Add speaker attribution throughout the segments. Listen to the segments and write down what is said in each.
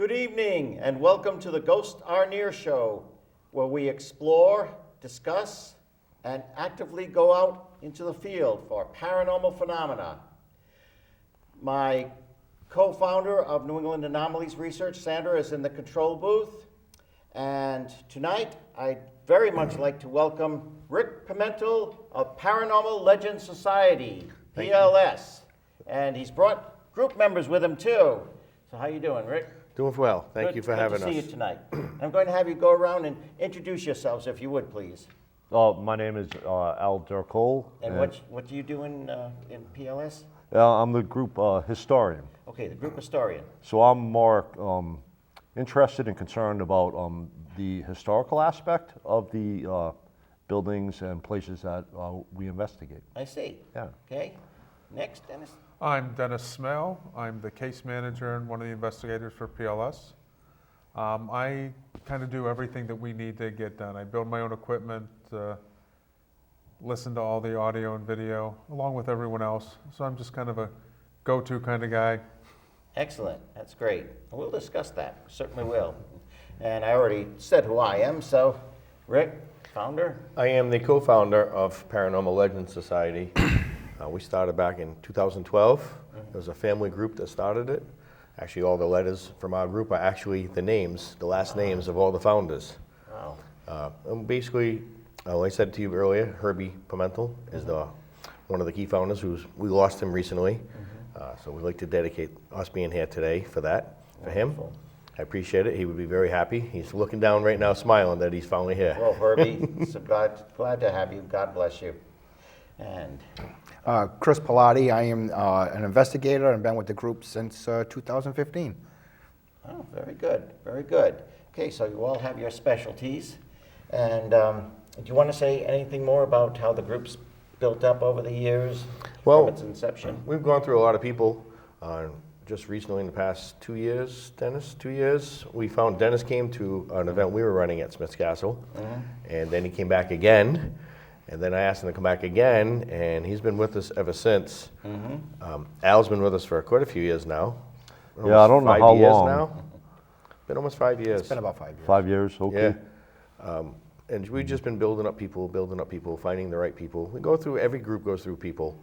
Speaker 1: Good evening and welcome to the Ghost N.E.A.R show, where we explore, discuss, and actively go out into the field for paranormal phenomena. My co-founder of New England Anomalies Research, Sandra, is in the control booth. And tonight, I'd very much like to welcome Rick Pimental of Paranormal Legend Society, PLS. And he's brought group members with him too. So how you doing, Rick?
Speaker 2: Doing well. Thank you for having us.
Speaker 1: Good to see you tonight. I'm going to have you go around and introduce yourselves, if you would, please.
Speaker 3: My name is Al Durkol.
Speaker 1: And what do you do in PLS?
Speaker 3: I'm the group historian.
Speaker 1: Okay, the group historian.
Speaker 3: So I'm more interested and concerned about the historical aspect of the buildings and places that we investigate.
Speaker 1: I see.
Speaker 3: Yeah.
Speaker 1: Okay. Next, Dennis.
Speaker 4: I'm Dennis Smale. I'm the case manager and one of the investigators for PLS. I kind of do everything that we need to get done. I build my own equipment, listen to all the audio and video, along with everyone else. So I'm just kind of a go-to kind of guy.
Speaker 1: Excellent. That's great. We'll discuss that. Certainly will. And I already said who I am, so Rick, founder?
Speaker 2: I am the co-founder of Paranormal Legend Society. We started back in 2012. It was a family group that started it. Actually, all the letters from our group are actually the names, the last names of all the founders.
Speaker 1: Wow.
Speaker 2: And basically, like I said to you earlier, Rick Pimental is one of the key founders. We lost him recently. So we'd like to dedicate us being here today for that, for him. I appreciate it. He would be very happy. He's looking down right now, smiling that he's finally here.
Speaker 1: Well, Herbie, so glad to have you. God bless you. And
Speaker 5: Chris Palardy. I am an investigator and been with the group since 2015.
Speaker 1: oh, very good, very good. Okay, so you all have your specialties. And do you want to say anything more about how the group's built up over the years
Speaker 2: Well,
Speaker 1: from its inception?
Speaker 2: We've gone through a lot of people. Just recently, in the past 2 years, Dennis, 2 years, we found Dennis came to an event we were running at Smith's Castle, and then he came back again, and then I asked him to come back again, and he's been with us ever since. Al's been with us for quite a few years now.
Speaker 3: Yeah, I don't know how long.
Speaker 2: Now. Been almost 5 years.
Speaker 5: It's been about 5 years.
Speaker 3: 5 years, okay.
Speaker 2: Yeah. And we've just been building up people, finding the right people. We go through, every group goes through people.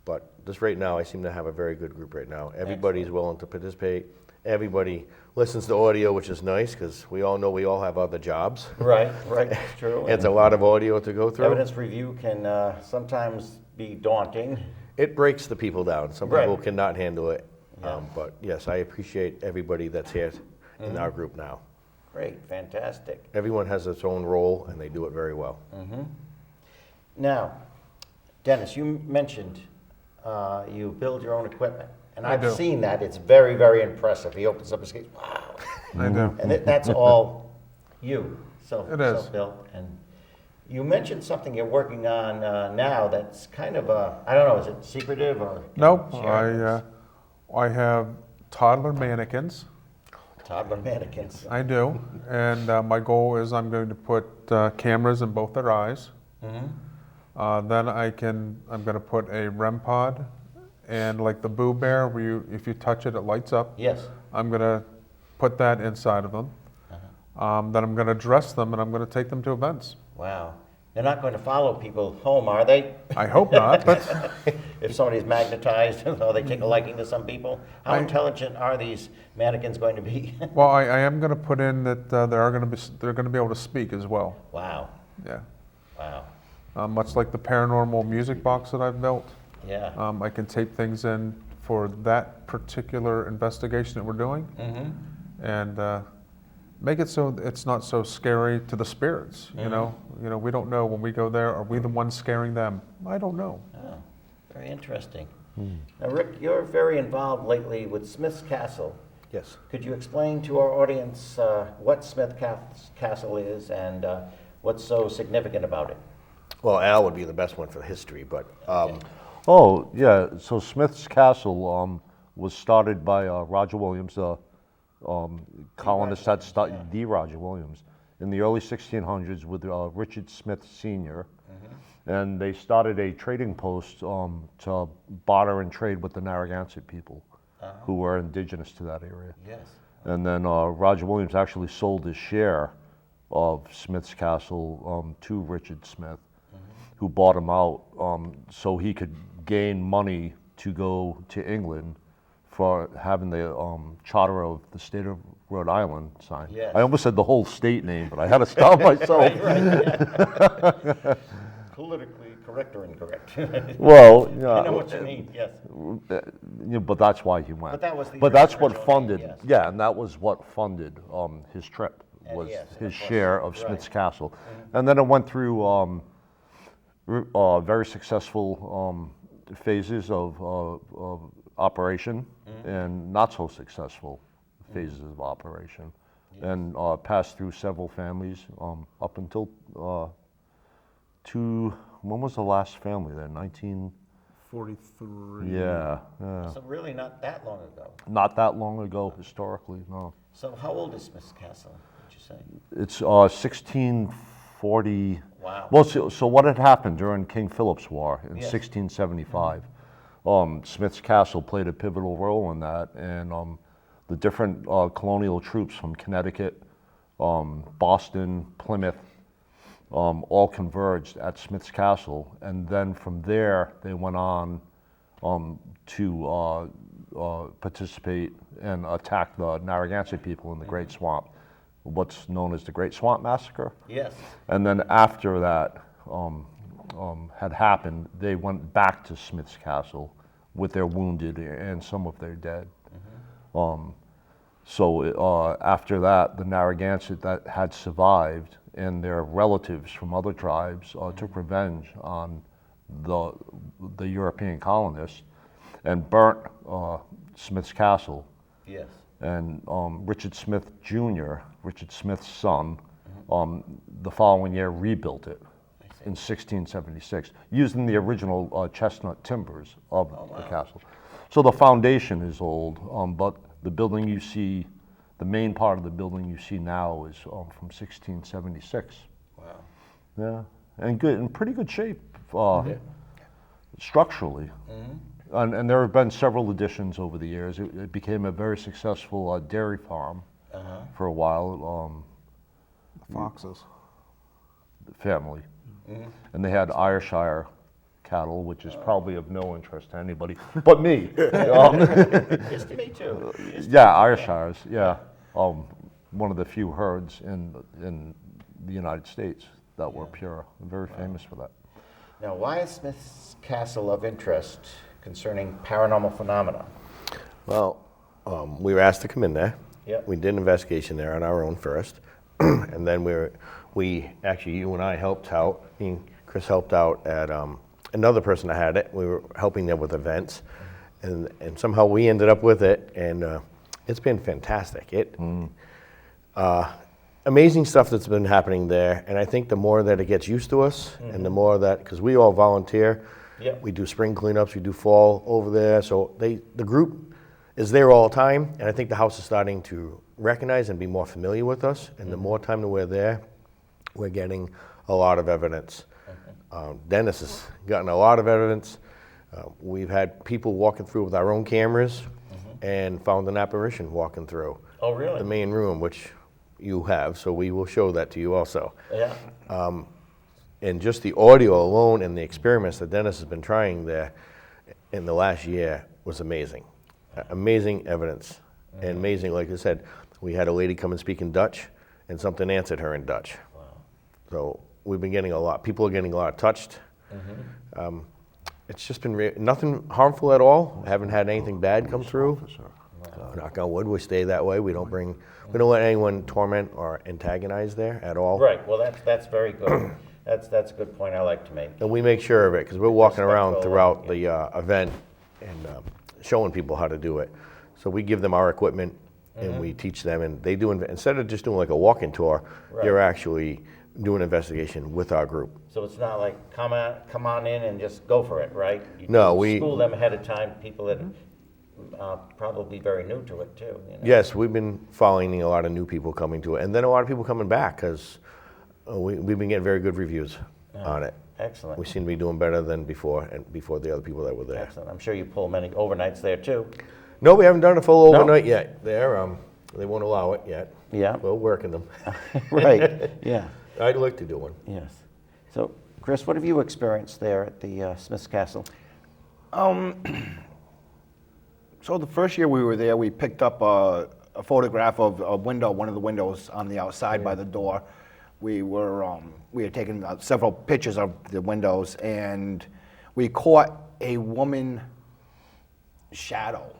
Speaker 2: But just right now, I seem to have a very good group right now. Everybody's willing to participate. Everybody listens to audio, which is nice, because we all know we all have other jobs.
Speaker 1: Right, it's true.
Speaker 2: It's a lot of audio to go through.
Speaker 1: Evidence review can sometimes be daunting.
Speaker 2: It breaks the people down. Some
Speaker 1: Right.
Speaker 2: people cannot handle it.
Speaker 1: Yeah.
Speaker 2: But yes, I appreciate everybody that's here in our group now.
Speaker 1: Great, fantastic.
Speaker 2: Everyone has its own role, and they do it very well.
Speaker 1: Now, Dennis, you mentioned you build your own equipment. And
Speaker 4: I
Speaker 1: I've
Speaker 4: do.
Speaker 1: seen that. It's very, very impressive. He opens up his case, wow.
Speaker 4: I do.
Speaker 1: And that's all you,
Speaker 4: It is.
Speaker 1: self-built. And you mentioned something you're working on now that's kind of I don't know, is it secretive or?
Speaker 4: Nope,
Speaker 1: share?
Speaker 4: I have toddler mannequins.
Speaker 1: Toddler mannequins.
Speaker 4: I do, and my goal is I'm going to put cameras in both their eyes. Then I'm going to put a REM pod, and like the Boo Bear, where if you touch it, it lights up.
Speaker 1: Yes.
Speaker 4: I'm going to put that inside of them. Then I'm going to dress them, and I'm going to take them to events.
Speaker 1: Wow. They're not going to follow people home, are they?
Speaker 4: I hope not, but
Speaker 1: If somebody's magnetized, or they take a liking to some people, how intelligent are these mannequins going to be?
Speaker 4: well, I am going to put in that they're going to be able to speak as well.
Speaker 1: Wow.
Speaker 4: Yeah.
Speaker 1: Wow.
Speaker 4: Much like the paranormal music box that I've built.
Speaker 1: Yeah.
Speaker 4: I can tape things in for that particular investigation that we're doing, and make it so it's not so scary to the spirits. You know, we don't know when we go there. Are we the ones scaring them? I don't know.
Speaker 1: Oh, very interesting. Now, Rick, you're very involved lately with Smith's Castle.
Speaker 2: Yes.
Speaker 1: Could you explain to our audience what Smith Castle is and what's so significant about it?
Speaker 2: Well, Al would be the best one for history, but
Speaker 3: Oh, yeah, so Smith's Castle was started by Roger Williams, the colonist that started, D. Roger Williams, in the early 1600s with Richard Smith Sr. And they started a trading post to barter and trade with the Narragansett people. who were indigenous to that area.
Speaker 1: Yes.
Speaker 3: And then Roger Williams actually sold his share of Smith's Castle to Richard Smith, who bought him out so he could gain money to go to England for having the charter of the state of Rhode Island signed.
Speaker 1: Yes.
Speaker 3: I almost said the whole state name, but I had to stop myself.
Speaker 1: Yeah. Politically correct or incorrect?
Speaker 3: Well,
Speaker 1: I know what you mean, yes.
Speaker 3: But that's why he went.
Speaker 1: But that was the
Speaker 3: that's what
Speaker 1: original
Speaker 3: funded.
Speaker 1: name, yes.
Speaker 3: Yeah, and that was what funded his trip,
Speaker 1: And
Speaker 3: was
Speaker 1: yes, and
Speaker 3: his
Speaker 1: of course,
Speaker 3: share of
Speaker 1: right.
Speaker 3: Smith's Castle, and then it went through very successful phases of operation and not so successful phases of operation, and passed through several families up until when was the last family there?
Speaker 4: 43.
Speaker 3: Yeah.
Speaker 1: So really not that long ago.
Speaker 3: Not that long ago historically, no.
Speaker 1: So how old is Smith's Castle, would you say?
Speaker 3: It's 1640.
Speaker 1: Wow.
Speaker 3: Well, so what had happened during King Philip's War in
Speaker 1: Yes.
Speaker 3: 1675? Smith's Castle played a pivotal role in that, and the different colonial troops from Connecticut, Boston, Plymouth, all converged at Smith's Castle, and then from there they went on to participate and attack the Narragansett people in the Great Swamp, what's known as the Great Swamp Massacre.
Speaker 1: Yes.
Speaker 3: And then after that had happened, they went back to Smith's Castle with their wounded and some of their dead. So after that, the Narragansett that had survived and their relatives from other tribes took revenge on the European colonists and burnt Smith's Castle.
Speaker 1: Yes.
Speaker 3: And Richard Smith Jr., Richard Smith's son, the following year rebuilt it in 1676, using the original chestnut timbers of the castle. So the foundation is old, but the building you see, the main part of the building you see now is from 1676.
Speaker 1: Wow.
Speaker 3: Yeah, and good, in pretty good shape structurally. And there have been several additions over the years. It became a very successful dairy farm for a while.
Speaker 4: The Foxes.
Speaker 3: Family, and they had Ayrshire cattle, which is probably of no interest to anybody but me.
Speaker 1: Yes, to me too.
Speaker 3: Yeah, Ayrshires. Yeah, one of the few herds in the United States that were pure. Very famous for that.
Speaker 1: Now, why is Smith's Castle of interest concerning paranormal phenomena?
Speaker 2: Well, we were asked to come in there.
Speaker 1: Yep.
Speaker 2: We did an investigation there on our own first, and then we actually, you and I helped out. Me and Chris helped out at another person that had it. We were helping them with events, and somehow we ended up with it, and it's been fantastic. Amazing stuff that's been happening there, and I think the more that it gets used to us, and the more that, because we all volunteer,
Speaker 1: Yep.
Speaker 2: we do spring cleanups, we do fall over there, so the group is there all the time, and I think the house is starting to recognize and be more familiar with us, and the more time that we're there, we're getting a lot of evidence. Dennis has gotten a lot of evidence. We've had people walking through with our own cameras and found an apparition walking through
Speaker 1: Oh, really?
Speaker 2: the main room, which you have, so we will show that to you also.
Speaker 1: Yeah.
Speaker 2: And just the audio alone and the experiments that Dennis has been trying there in the last year was amazing. Amazing evidence. And amazing, like I said, we had a lady come and speak in Dutch, and something answered her in Dutch.
Speaker 1: Wow.
Speaker 2: So we've been getting a lot, people are getting a lot touched. It's just been nothing harmful at all. I haven't had anything bad come through. Knock on wood, we stay that way. We don't let anyone torment or antagonize there at all.
Speaker 1: Right. Well, that's very good. That's a good point I like to make.
Speaker 2: And we make sure of it, because we're walking around
Speaker 1: Respectful,
Speaker 2: throughout the event and showing people how to do it. So we give them our equipment and we teach them, and they do, instead of just doing like a walk-in tour, they're actually doing an investigation with our group.
Speaker 1: So it's not like come on in and just go for it, right? You
Speaker 2: No,
Speaker 1: do
Speaker 2: we-
Speaker 1: school them ahead of time. People that probably very new to it too. You know?
Speaker 2: Yes, we've been following a lot of new people coming to it, and then a lot of people coming back, because we've been getting very good reviews on it.
Speaker 1: Excellent.
Speaker 2: We seem to be doing better than before, and before the other people that were there.
Speaker 1: Excellent. I'm sure you pull many overnights there too.
Speaker 2: No, we haven't done a full
Speaker 1: No?
Speaker 2: overnight yet. They won't allow it yet.
Speaker 1: Yeah.
Speaker 2: We're working them.
Speaker 1: Right, yeah,
Speaker 2: I'd like to do one.
Speaker 1: yes. So, Chris, what have you experienced there at the Smith's Castle?
Speaker 5: So the first year we were there, we picked up a photograph of a window, one of the windows on the outside by the door. We had taken several pictures of the windows, and we caught a woman shadow.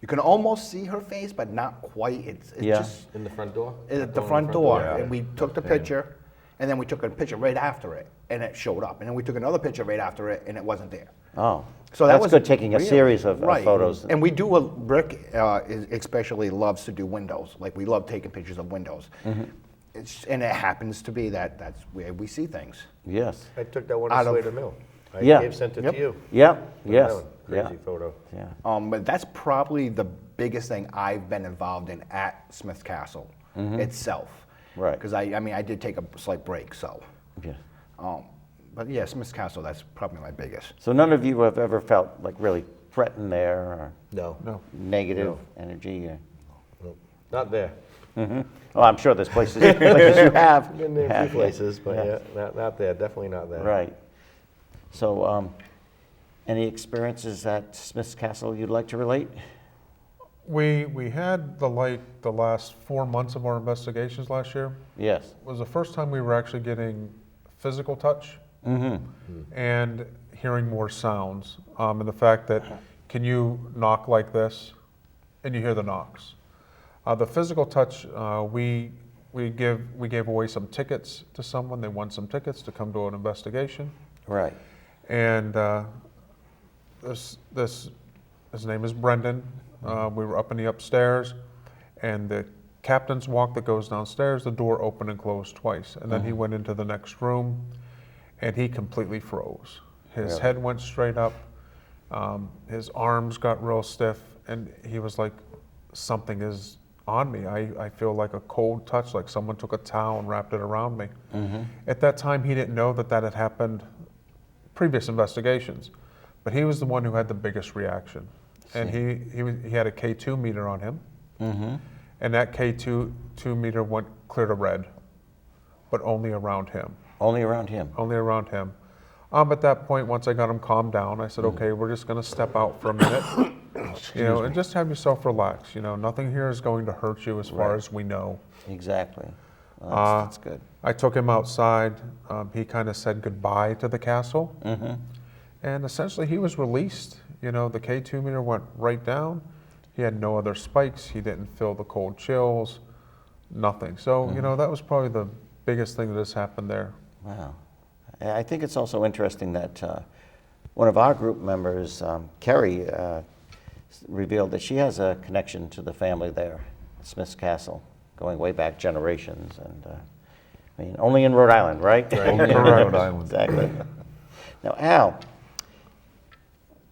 Speaker 5: You can almost see her face, but not quite. It's
Speaker 1: Yeah.
Speaker 5: just
Speaker 2: In the front door?
Speaker 5: at the front door.
Speaker 2: yeah.
Speaker 5: And we took the picture, and then we took a picture right after it, and it showed up. And then we took another picture right after it, and it wasn't there.
Speaker 1: Oh,
Speaker 5: So that
Speaker 1: that's
Speaker 5: was
Speaker 1: good, taking a
Speaker 5: really-
Speaker 1: series of
Speaker 5: right.
Speaker 1: photos.
Speaker 5: And we do Rick especially loves to do windows. Like, we love taking pictures of windows.
Speaker 1: Mm-hmm.
Speaker 5: And it happens to be that's where we see things.
Speaker 1: Yes,
Speaker 2: I took that one
Speaker 5: Out
Speaker 2: at
Speaker 5: of-
Speaker 2: Slater Mill.
Speaker 1: Yeah.
Speaker 2: Dave sent it
Speaker 5: Yep.
Speaker 2: to you.
Speaker 1: yeah,
Speaker 2: Put
Speaker 1: yes,
Speaker 2: it down.
Speaker 1: yeah,
Speaker 2: Crazy photo.
Speaker 1: yeah.
Speaker 5: But that's probably the biggest thing I've been involved in at Smith's Castle itself.
Speaker 1: Mm-hmm. Right.
Speaker 5: Because I did take a slight break, so.
Speaker 1: Yeah.
Speaker 5: But yeah, Smith's Castle, that's probably my biggest.
Speaker 1: So none of you have ever felt like really threatened there or
Speaker 2: No.
Speaker 4: No.
Speaker 1: negative
Speaker 2: No.
Speaker 1: energy?
Speaker 2: No. Not there.
Speaker 1: Oh, I'm sure there's places you have.
Speaker 2: Been there a
Speaker 1: have,
Speaker 2: few
Speaker 1: yeah.
Speaker 2: places, but
Speaker 1: Yeah.
Speaker 2: yeah, not there. Definitely not there.
Speaker 1: Right. So, any experiences at Smith's Castle you'd like to relate?
Speaker 4: We had the last 4 months of our investigations last year.
Speaker 1: Yes.
Speaker 4: It was the first time we were actually getting physical touch and hearing more sounds. And the fact that, can you knock like this? And you hear the knocks. The physical touch, we gave away some tickets to someone. They won some tickets to come to an investigation.
Speaker 1: Right.
Speaker 4: And his name is Brendan. We were up in the upstairs, and the captain's walk that goes downstairs, the door opened and closed twice. And then he went into the next room, and he completely froze. His
Speaker 1: Really?
Speaker 4: head went straight up, his arms got real stiff, and he was like, something is on me. I feel like a cold touch, like someone took a towel and wrapped it around me. At that time, he didn't know that had happened previous investigations, but he was the one who had the biggest reaction. And he had a K2 meter on him, and that K2 meter went clear to red, but only around him.
Speaker 1: Only around him.
Speaker 4: Only around him. At that point, once I got him calmed down, I said, okay, we're just gonna step out for a minute, and just have yourself relax. Nothing here is going to hurt you as far as we know.
Speaker 1: Exactly. Well, that's good.
Speaker 4: I took him outside. He kind of said goodbye to the castle, and essentially he was released. The K2 meter went right down. He had no other spikes. He didn't feel the cold chills, nothing. So, that was probably the biggest thing that has happened there.
Speaker 1: Wow. I think it's also interesting that one of our group members, Kerry, revealed that she has a connection to the family there at Smith's Castle, going way back generations. And only in Rhode Island, right?
Speaker 3: Only in Rhode Island.
Speaker 1: Exactly. Now, Al,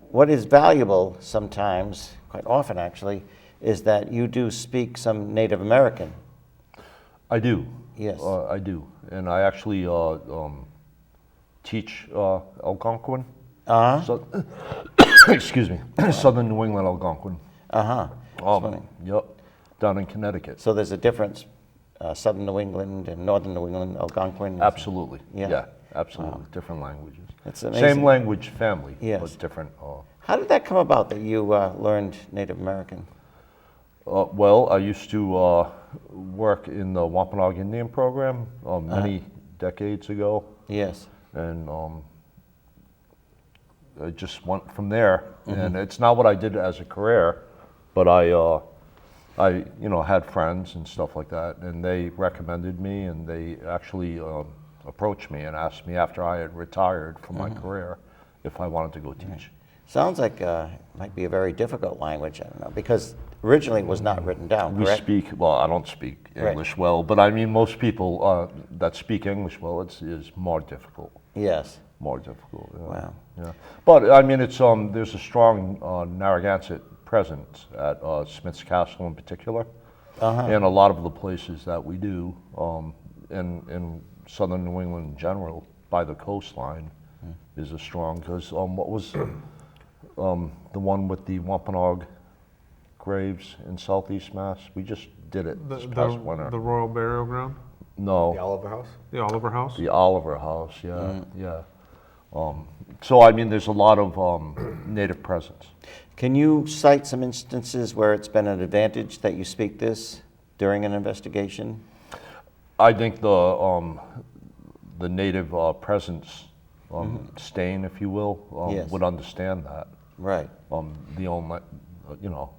Speaker 1: what is valuable sometimes, quite often actually, is that you do speak some Native American.
Speaker 3: I do.
Speaker 1: Yes.
Speaker 3: I do. And I actually teach Algonquin.
Speaker 1: Uh-huh.
Speaker 3: So, excuse me. Southern New England Algonquin.
Speaker 1: Uh-huh. Funny.
Speaker 3: Yep. Down in Connecticut.
Speaker 1: So there's a difference, Southern New England and Northern New England Algonquin?
Speaker 3: Absolutely.
Speaker 1: Yeah.
Speaker 3: Absolutely. Different languages.
Speaker 1: That's amazing.
Speaker 3: Same language family,
Speaker 1: Yes.
Speaker 3: but different.
Speaker 1: How did that come about that you learned Native American?
Speaker 3: Well, I used to work in the Wampanoag Indian program many decades ago,
Speaker 1: Yes.
Speaker 3: and I just went from there. And it's not what I did as a career, but I had friends and stuff like that, and they recommended me, and they actually approached me and asked me after I had retired from my career if I wanted to go teach.
Speaker 1: Sounds like it might be a very difficult language, I don't know, because originally it was not written down,
Speaker 3: We
Speaker 1: correct?
Speaker 3: speak, well, I don't speak
Speaker 1: Right.
Speaker 3: English well, but I mean, most people that speak English well, is more difficult.
Speaker 1: Yes.
Speaker 3: More difficult. Yeah.
Speaker 1: Wow.
Speaker 3: Yeah. But I mean, it's there's a strong Narragansett presence at Smith's Castle in particular, and a lot of the places that we do in southern New England in general by the coastline is a strong, because what was the one with the Wampanoag graves in southeast Mass. We just did it
Speaker 4: The,
Speaker 3: this past winter.
Speaker 4: the Royal Burial Ground,
Speaker 3: No,
Speaker 2: The Oliver House?
Speaker 4: the Oliver House.
Speaker 3: the Oliver House, yeah, yeah. So, I mean, there's a lot of native presence.
Speaker 1: Can you cite some instances where it's been an advantage that you speak this during an investigation?
Speaker 3: I think the native presence, stain, if you will,
Speaker 1: Yes.
Speaker 3: would understand that.
Speaker 1: Right.
Speaker 3: The own, you know,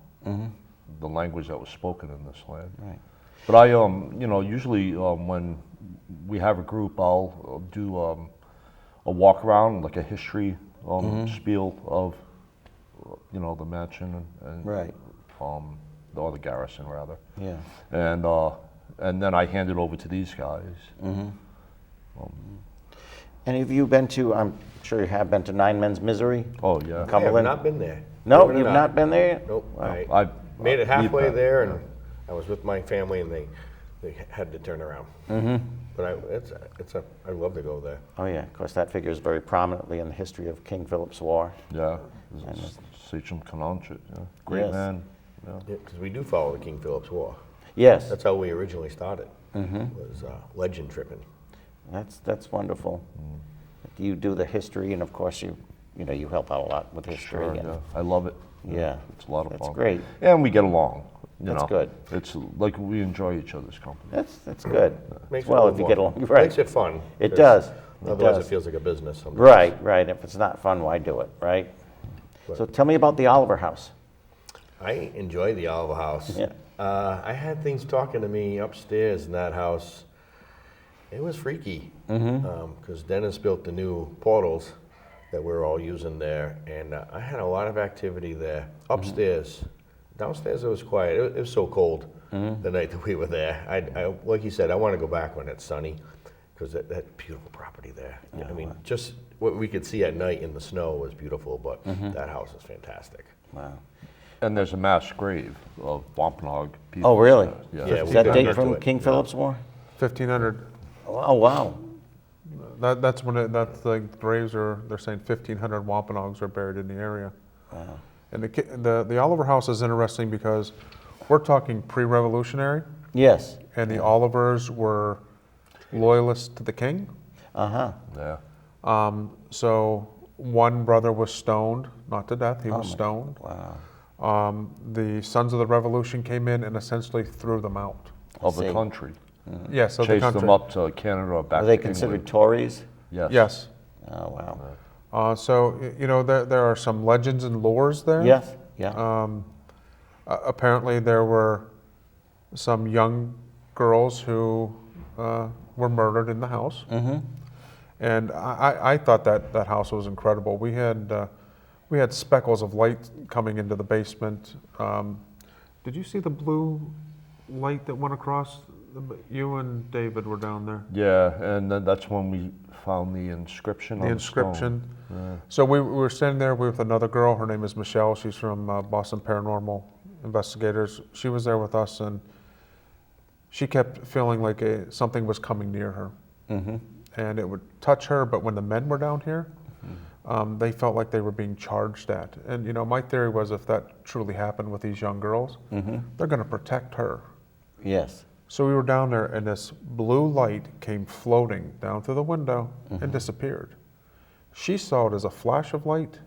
Speaker 3: the language that was spoken in this land.
Speaker 1: Right.
Speaker 3: But I, you know, usually when we have a group, I'll do a walk around, like a history spiel of, you know, the mansion and
Speaker 1: Right.
Speaker 3: or the garrison rather.
Speaker 1: Yeah.
Speaker 3: And then I hand it over to these guys.
Speaker 1: And have you been to, I'm sure you have been to Nine Men's Misery?
Speaker 3: Oh yeah.
Speaker 2: I have
Speaker 1: Cumberland?
Speaker 2: not been there.
Speaker 1: No,
Speaker 2: Believe it or
Speaker 1: you've not been there yet?
Speaker 2: Nope.
Speaker 1: Wow.
Speaker 2: I made it halfway
Speaker 3: that.
Speaker 2: there, and I was with my family, and they had to turn around. But I'd love to go there.
Speaker 1: Oh, yeah, of course, that figures very prominently in the history of King Philip's War.
Speaker 3: Yeah. Sachem Canonchit, yeah. Great
Speaker 1: Yes.
Speaker 3: man. Yeah.
Speaker 2: Because we do follow the King Philip's War.
Speaker 1: Yes,
Speaker 2: That's how we originally started. Was legend tripping.
Speaker 1: that's wonderful. You do the history, and of course, you know, you help out a lot with history.
Speaker 3: Sure,
Speaker 1: and-
Speaker 3: yeah. I love it.
Speaker 1: Yeah.
Speaker 3: It's a lot of
Speaker 1: That's
Speaker 3: fun.
Speaker 1: great.
Speaker 3: And we get along. You
Speaker 1: That's
Speaker 3: know.
Speaker 1: good.
Speaker 3: It's like we enjoy each other's company.
Speaker 1: That's good.
Speaker 2: Makes
Speaker 1: Well,
Speaker 2: it a
Speaker 1: if you
Speaker 2: little
Speaker 1: get
Speaker 2: more-
Speaker 1: along, right.
Speaker 2: Makes it fun.
Speaker 1: It
Speaker 2: 'cause
Speaker 1: does. It
Speaker 2: Otherwise,
Speaker 1: does.
Speaker 2: it feels like a business sometimes.
Speaker 1: Right. If it's not fun, why do it, right? So tell me about the Oliver House.
Speaker 2: I enjoy the Oliver House.
Speaker 1: Yeah.
Speaker 2: I had things talking to me upstairs in that house. It was freaky because Dennis built the new portals that we're all using there, and I had a lot of activity there upstairs. Downstairs it was quiet. It was so cold the night that we were there. I like you said, I want to go back when it's sunny because that beautiful property there. I mean, just what we could see at night in the snow was beautiful, but that house is fantastic.
Speaker 1: Wow.
Speaker 3: And there's a mass grave of Wampanoag people.
Speaker 1: Oh, really?
Speaker 3: Yeah.
Speaker 2: Yeah,
Speaker 1: Does
Speaker 2: we
Speaker 1: that
Speaker 2: dug
Speaker 1: date
Speaker 2: into
Speaker 1: from
Speaker 2: it.
Speaker 1: King Philip's War?
Speaker 4: 1500.
Speaker 1: Oh, wow.
Speaker 4: That's when that's the graves are. They're saying 1,500 Wampanoags are buried in the area.
Speaker 1: Wow.
Speaker 4: And the Oliver House is interesting because we're talking pre-revolutionary,
Speaker 1: Yes.
Speaker 4: and the Olivers were loyalists to the king.
Speaker 1: Uh-huh.
Speaker 3: Yeah.
Speaker 4: So one brother was stoned, not to death. He was stoned.
Speaker 1: Wow.
Speaker 4: The Sons of the Revolution came in and essentially threw them out.
Speaker 3: Of
Speaker 1: see.
Speaker 3: the country.
Speaker 4: Yes, of the
Speaker 3: Chased
Speaker 4: country.
Speaker 3: them up to Canada or back
Speaker 1: Are they
Speaker 3: to
Speaker 1: considered
Speaker 3: England.
Speaker 1: Tories?
Speaker 3: Yes.
Speaker 4: Yes.
Speaker 1: Oh, wow.
Speaker 4: So you know there are some legends and lores there.
Speaker 1: Yes, yeah.
Speaker 4: Apparently, there were some young girls who were murdered in the house. And I thought that house was incredible. We had speckles of light coming into the basement. Did you see the blue light that went across? You and David were down there.
Speaker 3: Yeah, and then that's when we found the inscription
Speaker 4: The
Speaker 3: on
Speaker 4: inscription.
Speaker 3: the stone.
Speaker 4: So we were standing there with another girl. Her name is Michelle. She's from Boston Paranormal Investigators. She was there with us, and she kept feeling like something was coming near her. And it would touch her, but when the men were down here, they felt like they were being charged at. And you know, my theory was if that truly happened with these young girls, they're going to protect her.
Speaker 1: Yes.
Speaker 4: So we were down there, and this blue light came floating down through the window and disappeared. She saw it as a flash of light.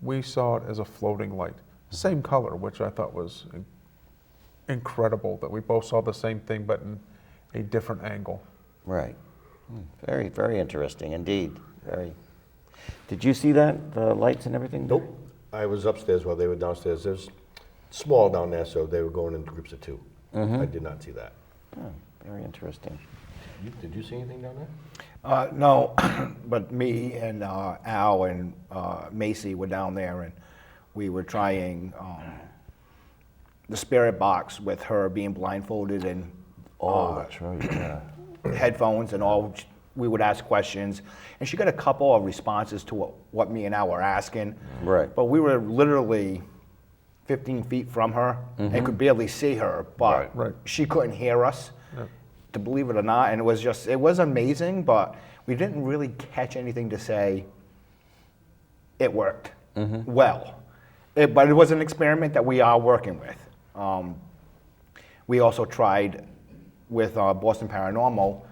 Speaker 4: We saw it as a floating light. Same color, which I thought was incredible that we both saw the same thing, but in a different angle.
Speaker 1: Right. Very, very interesting indeed. Very. Did you see that, the lights and everything?
Speaker 2: Nope. I was upstairs while they were downstairs. It was small down there, so they were going in groups of two. I did not see that.
Speaker 1: Oh, very interesting.
Speaker 2: Did you see anything down there?
Speaker 5: No, but me and Al and Macy were down there, and we were trying the spirit box with her being blindfolded and
Speaker 3: That's right, yeah.
Speaker 5: headphones and all. We would ask questions, and she got a couple of responses to what me and Al were asking.
Speaker 1: Right.
Speaker 5: But we were literally 15 feet from her and could barely see her, but
Speaker 4: Right.
Speaker 5: she couldn't hear us, to believe it or not. And it was amazing, but we didn't really catch anything to say it worked well. But it was an experiment that we are working with. We also tried with Boston Paranormal.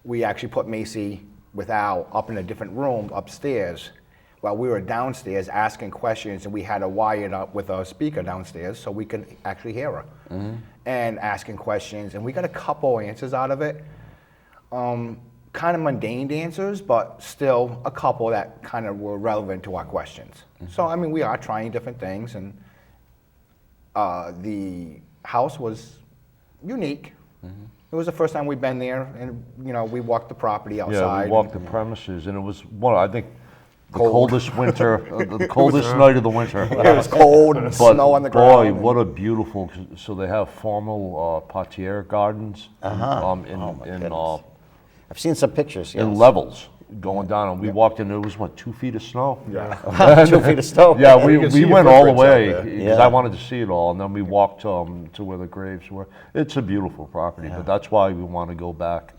Speaker 5: We actually put Macy with Al up in a different room upstairs while we were downstairs asking questions, and we had to wire it up with a speaker downstairs so we could actually hear her. And asking questions, and we got a couple answers out of it. Kind of mundane answers, but still a couple that kind of were relevant to our questions. So, I mean, we are trying different things, and the house was unique. It was the first time we'd been there, and, you know, we walked the property outside.
Speaker 3: Yeah, we walked the premises, and it was I think the coldest winter, the coldest night of the winter.
Speaker 5: It was cold and
Speaker 3: But
Speaker 5: snow on the
Speaker 3: boy,
Speaker 5: ground.
Speaker 3: what a beautiful! So they have formal parterre gardens
Speaker 1: goodness. I've seen some pictures, yes.
Speaker 3: in levels going down, and we walked in. There was 2 feet of snow.
Speaker 5: Yeah.
Speaker 1: 2 feet of snow.
Speaker 3: Yeah,
Speaker 2: you can see
Speaker 3: we
Speaker 2: your
Speaker 3: went all the
Speaker 2: footprints out
Speaker 3: way
Speaker 2: there.
Speaker 3: because
Speaker 1: Yeah.
Speaker 3: I wanted to see it all, and then we walked to where the graves were. It's a beautiful property, but that's why we want to go back.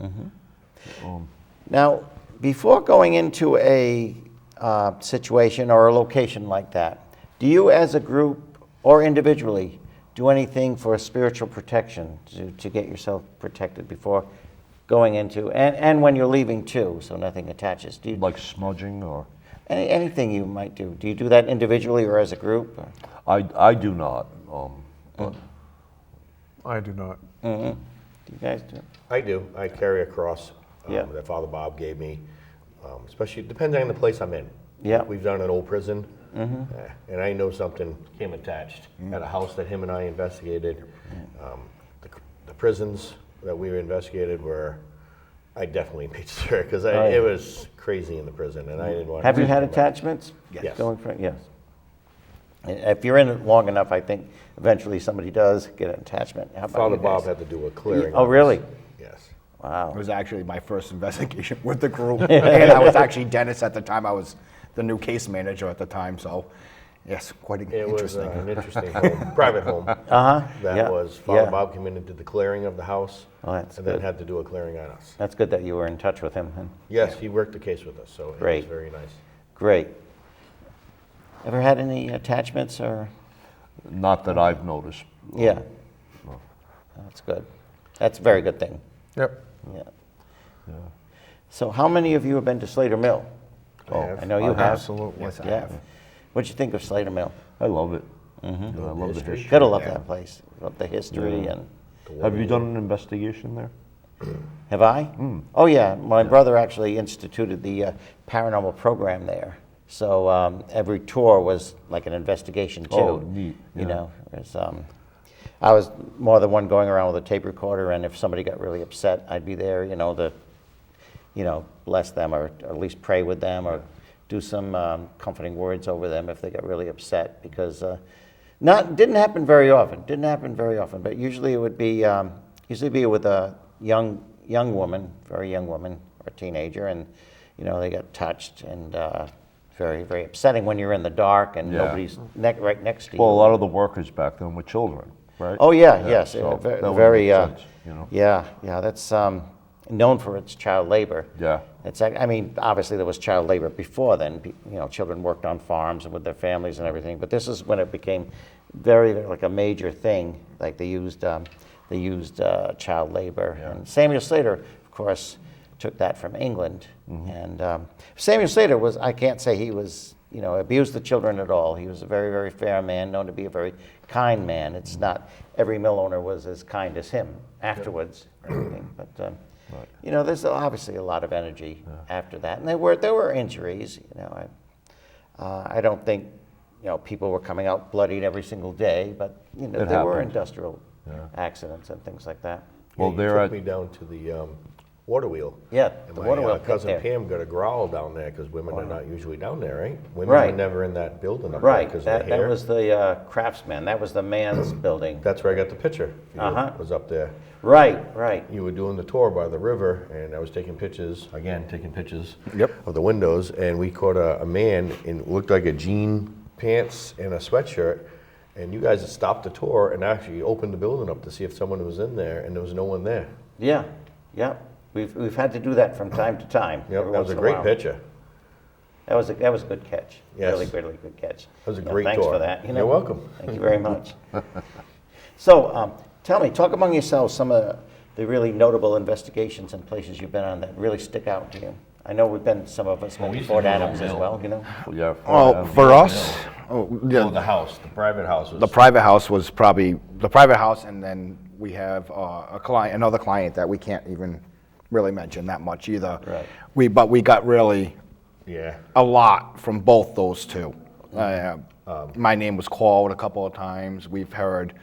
Speaker 1: Now, before going into a situation or a location like that, do you as a group or individually do anything for spiritual protection to get yourself protected before going into, and when you're leaving too, so nothing attaches? Do you,
Speaker 3: Like smudging, or
Speaker 1: anything you might do? Do you do that individually or as a group? Or?
Speaker 3: I do not. But
Speaker 4: I do not.
Speaker 1: Do you guys do?
Speaker 2: I do. I carry a cross
Speaker 1: Yeah.
Speaker 2: that Father Bob gave me, especially depending on the place I'm in.
Speaker 1: Yeah.
Speaker 2: We've done an old prison, and I know something came attached at a house that him and I investigated. The prisons that we investigated were, I definitely made sure, because it was crazy in the prison, and I didn't want.
Speaker 1: Have you had
Speaker 2: to
Speaker 1: attachments?
Speaker 2: Yes.
Speaker 1: Going for, yes. If you're in it long enough, I think eventually somebody does get an attachment. How about
Speaker 2: Father
Speaker 1: you
Speaker 2: Bob
Speaker 1: guys?
Speaker 2: had to do a clearing.
Speaker 1: Oh,
Speaker 2: on
Speaker 1: really?
Speaker 2: us. Yes.
Speaker 1: Wow.
Speaker 5: It was actually my first investigation with the group. And I was actually Dennis at the time. I was the new case manager at the time, so yes, quite
Speaker 2: It was
Speaker 5: interesting.
Speaker 2: an interesting home, private home.
Speaker 1: Yeah.
Speaker 2: That was, Father
Speaker 1: Yeah.
Speaker 2: Bob came in and did the clearing of the house,
Speaker 1: Oh, that's
Speaker 2: and then
Speaker 1: good.
Speaker 2: had to do a clearing on us.
Speaker 1: That's good that you were in touch with him. And
Speaker 2: Yes, he worked the case with us, so it
Speaker 1: Great.
Speaker 2: was very nice.
Speaker 1: great. Ever had any attachments or?
Speaker 3: not that I've noticed.
Speaker 1: Yeah. That's good. That's a very good thing.
Speaker 4: Yep.
Speaker 1: Yeah. So how many of you have been to Slater Mill?
Speaker 2: have.
Speaker 1: I know you have.
Speaker 4: Absolutely.
Speaker 5: Yes, I
Speaker 1: Yeah.
Speaker 5: have.
Speaker 1: What'd you think of Slater Mill?
Speaker 3: I love it. I love the history.
Speaker 1: Gotta love that place. Love the history and.
Speaker 3: Have you done an investigation there?
Speaker 1: Have I? Oh, yeah. My brother actually instituted the paranormal program there. So every tour was like an investigation too.
Speaker 3: Oh, neat,
Speaker 1: You
Speaker 3: yeah.
Speaker 1: know, I was more the one going around with a tape recorder, and if somebody got really upset, I'd be there, bless them or at least pray with them or do some comforting words over them if they got really upset, because didn't happen very often. But usually it would be with a young woman, very young woman or teenager, and they got touched, and very, very upsetting when you're in the dark and
Speaker 3: Yeah.
Speaker 1: nobody's right next to you.
Speaker 3: Well, a lot of the workers back then were children, right?
Speaker 1: Oh yeah, yes,
Speaker 3: so
Speaker 1: very,
Speaker 3: that would
Speaker 1: very
Speaker 3: make sense,
Speaker 1: yeah. That's known for its child labor.
Speaker 3: Yeah.
Speaker 1: Obviously there was child labor before then. Children worked on farms and with their families and everything. But this is when it became very, very like a major thing. Like they used child labor.
Speaker 3: Yeah.
Speaker 1: And Samuel Slater, of course, took that from England. And Samuel Slater I can't say he was, abused the children at all. He was a very, very fair man, known to be a very kind man. It's not every mill owner was as kind as him afterwards or anything. But, there's obviously a lot of energy after that. And there were injuries, I don't think, people were coming out bloodied every single day, but, there were
Speaker 3: happened.
Speaker 1: industrial accidents and things like that.
Speaker 3: Well,
Speaker 2: He
Speaker 3: they're
Speaker 2: took
Speaker 3: at
Speaker 2: me down to the water wheel.
Speaker 1: Yeah,
Speaker 2: And
Speaker 1: the
Speaker 2: my
Speaker 1: water wheel pit
Speaker 2: cousin
Speaker 1: there.
Speaker 2: Pam got a growl down there, because women are not usually down there, right? Women
Speaker 1: Right.
Speaker 2: were never in that building up there
Speaker 1: Right,
Speaker 2: because of the
Speaker 1: that
Speaker 2: hair.
Speaker 1: was the craftsman. That was the man's building.
Speaker 2: That's where I got the picture. Was up there.
Speaker 1: Right.
Speaker 2: You were doing the tour by the river, and I was taking pictures
Speaker 5: Yep.
Speaker 2: of the windows, and we caught a man in what looked like a jean pants and a sweatshirt, and you guys had stopped the tour and actually opened the building up to see if someone was in there, and there was no one there.
Speaker 1: Yeah. We've had to do that from time to time.
Speaker 2: Yep,
Speaker 1: every
Speaker 2: that was
Speaker 1: once
Speaker 2: a
Speaker 1: in
Speaker 2: great
Speaker 1: while.
Speaker 2: picture.
Speaker 1: That was a good catch.
Speaker 2: Yes.
Speaker 1: Really good catch.
Speaker 2: That was a
Speaker 1: Yeah,
Speaker 2: great
Speaker 1: thanks
Speaker 2: tour.
Speaker 1: for that.
Speaker 2: You're welcome.
Speaker 1: Thank you very much. So, tell me, talk among yourselves some of the really notable investigations and places you've been on that really stick out to you. I know some of us went to Fort Adams as well, you know?
Speaker 3: Yeah.
Speaker 5: Oh, for us,
Speaker 2: Oh, the house, the private house was.
Speaker 5: the private house was probably the private house, and then we have another client that we can't even really mention that much either.
Speaker 1: Right.
Speaker 5: But we got really
Speaker 2: Yeah.
Speaker 5: a lot from both those two. My name was called a couple of times. We've heard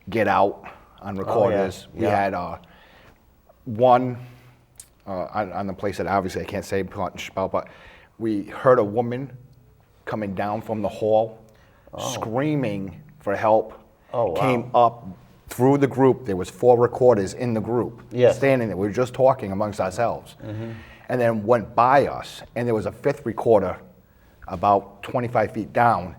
Speaker 5: "Get Out" on recorders.
Speaker 1: yeah.
Speaker 5: We had one on the place that obviously I can't say much about, but we heard a woman coming down from the hall, screaming for help.
Speaker 1: Oh, wow.
Speaker 5: Came up through the group. There was 4 recorders in the group,
Speaker 1: Yes.
Speaker 5: standing there. We were just talking amongst ourselves, and then went by us, and there was a 5th recorder about 25 feet down,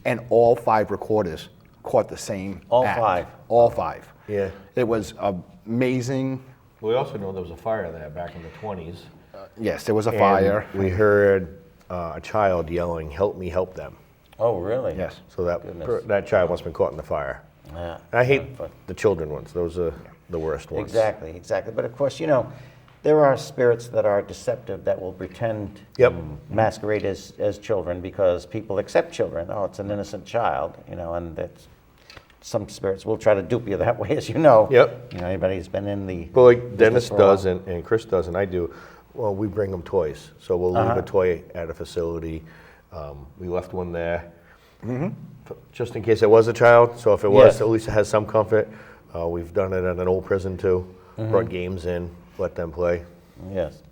Speaker 5: and all 5 recorders caught the same
Speaker 1: All
Speaker 5: act.
Speaker 1: 5?
Speaker 5: All 5.
Speaker 2: Yeah.
Speaker 5: It was amazing.
Speaker 2: We also know there was a fire there back in the 20s.
Speaker 5: Yes, there was a
Speaker 2: and
Speaker 5: fire.
Speaker 2: We heard a child yelling, "Help me, help them."
Speaker 1: Oh, really?
Speaker 5: Yes.
Speaker 2: So
Speaker 1: Goodness.
Speaker 2: that child must have been caught in the fire.
Speaker 1: Yeah.
Speaker 2: I hate the children ones. Those are the worst ones.
Speaker 1: Exactly, exactly. But of course, you know, there are spirits that are deceptive that will pretend
Speaker 2: Yep.
Speaker 1: masquerade as children because people accept children. Oh, it's an innocent child, you know, and that's, some spirits will try to dupe you that way, as you know.
Speaker 2: Yep.
Speaker 1: You know, anybody who's been in the
Speaker 2: Well, like
Speaker 1: business
Speaker 2: Dennis
Speaker 1: for a while.
Speaker 2: does and Chris does and I do, well, we bring them toys. So we'll leave a toy at a facility. We left one there just in case it was a child. So if it was,
Speaker 1: Yes.
Speaker 2: at least it has some comfort. We've done it at an old prison too. Brought games in, let them play.
Speaker 1: Yes.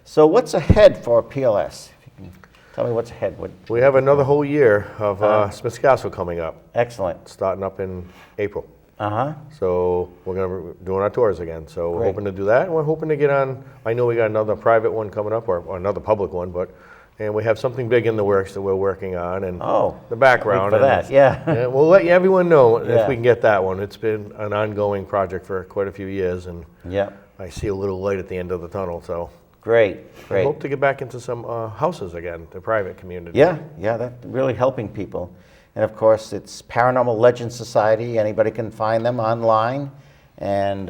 Speaker 1: So what's ahead for PLS? If you can tell me what's ahead.
Speaker 2: We have another whole year of Smith's Castle coming up,
Speaker 1: Excellent.
Speaker 2: starting up in April.
Speaker 1: Uh-huh.
Speaker 2: So we're going to be doing our tours again. So we're
Speaker 1: Great.
Speaker 2: hoping to do that. And we're hoping to get on, I know we got another private one coming up or another public one, and we have something big in the works that we're working on and
Speaker 1: Oh,
Speaker 2: the background.
Speaker 1: wait for
Speaker 2: and
Speaker 1: that, yeah.
Speaker 2: we'll let everyone know
Speaker 1: Yeah.
Speaker 2: if we can get that one. It's been an ongoing project for quite a few years and
Speaker 1: Yep.
Speaker 2: I see a little light at the end of the tunnel. So
Speaker 1: Great,
Speaker 2: I
Speaker 1: great.
Speaker 2: hope to get back into some houses again, the private community.
Speaker 1: Yeah, yeah, that's really helping people. And of course, it's Paranormal Legend Society. Anybody can find them online. And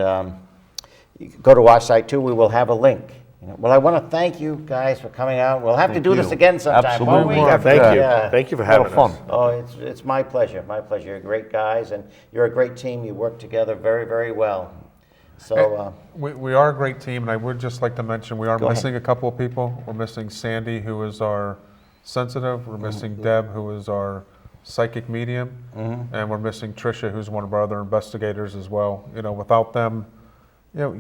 Speaker 1: you can go to our site too. We will have a link. You know, well, I want to thank you guys for coming out. We'll have to
Speaker 3: Thank
Speaker 1: do this
Speaker 3: you.
Speaker 1: again sometime, won't we?
Speaker 3: Absolutely.
Speaker 2: Thank you.
Speaker 1: Yeah.
Speaker 2: Thank you for
Speaker 3: A lot
Speaker 2: having
Speaker 3: of fun.
Speaker 2: us.
Speaker 1: Oh, it's my pleasure, my pleasure. You're great guys, and you're a great team. You work together very, very well. So,
Speaker 4: We are a great team, and I would just like to mention, we are
Speaker 1: Go ahead.
Speaker 4: missing a couple of people. We're missing Sandy, who is our sensitive. We're missing Deb, who is our psychic medium. And we're missing Tricia, who's one of our other investigators as well. You know, without them, you know,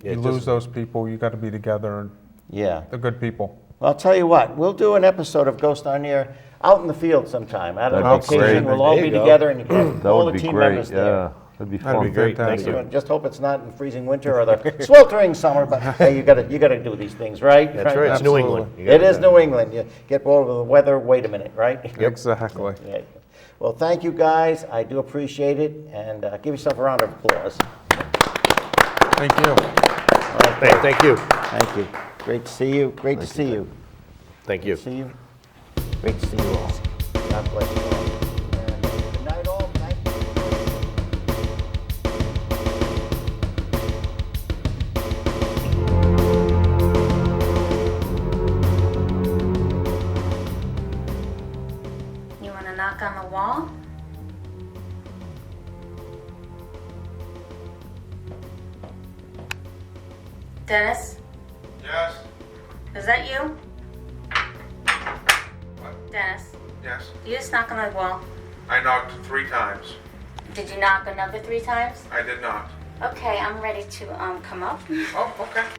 Speaker 2: Yeah,
Speaker 4: you
Speaker 2: just-
Speaker 4: lose those people. You got to be together, and
Speaker 1: yeah.
Speaker 4: they're good people.
Speaker 1: Well, I'll tell you what, we'll do an episode of Ghost on Air out in the field sometime, out on
Speaker 3: That'd be
Speaker 1: location.
Speaker 3: great.
Speaker 1: We'll all
Speaker 2: There
Speaker 1: be
Speaker 2: you go.
Speaker 1: together and you can have
Speaker 3: That
Speaker 1: all
Speaker 3: would
Speaker 1: the
Speaker 3: be
Speaker 1: team
Speaker 3: great.
Speaker 1: members there.
Speaker 3: Yeah, that'd be
Speaker 4: That'd
Speaker 3: fun.
Speaker 4: be
Speaker 2: great. Thank
Speaker 4: fantastic.
Speaker 2: you.
Speaker 1: Just hope it's not in freezing winter or the sweltering summer, but hey, you gotta do these things, right?
Speaker 2: That's right. It's New
Speaker 4: Absolutely.
Speaker 2: England. You
Speaker 1: It
Speaker 2: gotta
Speaker 1: is
Speaker 2: do that.
Speaker 1: New England. You get bored with the weather, wait a minute, right?
Speaker 4: Exactly.
Speaker 1: Yeah. Well, thank you guys. I do appreciate it, and give yourself a round of applause.
Speaker 4: Thank you.
Speaker 2: Thank you.
Speaker 1: Thank you. Great to see you. Great to see you.
Speaker 2: Thank you.
Speaker 1: See you. Great to see you all. God bless you all. And good night, all. Thank you.
Speaker 6: You want to knock on the wall? Dennis,
Speaker 4: Yes.
Speaker 6: is that you?
Speaker 4: What?
Speaker 6: Dennis,
Speaker 4: Yes.
Speaker 6: you just knock on the wall.
Speaker 4: I knocked 3 times.
Speaker 6: Did you knock another 3 times?
Speaker 4: I did not.
Speaker 6: Okay, I'm ready to come up.
Speaker 4: Oh, okay.